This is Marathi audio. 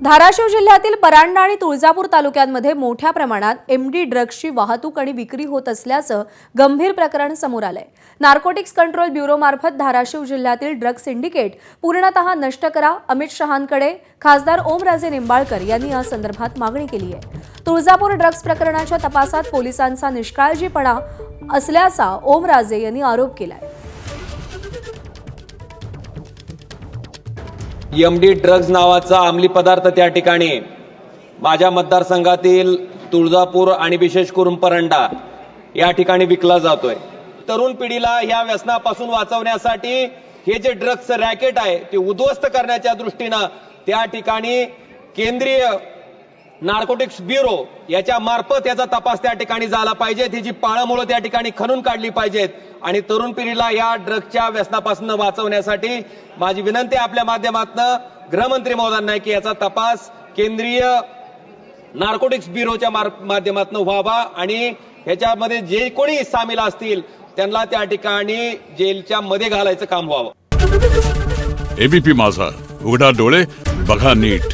धाराशिव जिल्ह्यातील परांडा आणि तुळजापूर तालुक्यांमध्ये मोठ्या प्रमाणात एमडी ड्रग्सची वाहतूक आणि विक्री होत असल्याचं गंभीर प्रकरण समोर आलंय। नार्कोटिक्स कंट्रोल ब्युरो मार्फत धाराशिव जिल्ह्यातील ड्रग्स सिंडिकेट पूर्णतः नष्ट करा, अमित शहांकडे खासदार ओमराजे निंबाळकर यांनी या संदर्भात मागणी केली आहे। तुळजापूर ड्रग्स प्रकरणाच्या तपासात पोलिसांचा निष्काळजीपणा असल्याचा ओमराजे यांनी आरोप केलाय। एमडी ड्रग्ज नावाचा अंमली पदार्थ त्या ठिकाणी माझ्या मतदारसंघातील तुळजापूर आणि विशेष करून परांडा या ठिकाणी विकला जातोय। तरुण पिढीला या व्यसनापासून वाचवण्यासाठी हे जे ड्रग्स रॅकेट आहे ते उद्ध्वस्त करण्याच्या दृष्टीने त्या ठिकाणी केंद्रीय नार्कोटिक्स ब्युरो याच्या मार्फत याचा तपास त्या ठिकाणी झाला पाहिजे। ही जी पाळंमुळं त्या ठिकाणी खणून काढली पाहिजेत आणि तरुण पिढीला या ड्रग्सच्या व्यसनापासून वाचवण्यासाठी माझी विनंती आपल्या माध्यमातून गृहमंत्री महोदयांना की याचा तपास केंद्रीय नार्कोटिक्स ब्युरोच्या माध्यमातून व्हावा आणि ह्याच्यामध्ये जे कोणी सामील असतील त्यांना त्या ठिकाणी जेलच्या मध्ये घालायचं काम व्हावं। एबीपी माझा, उघडा डोळे बघा नीट।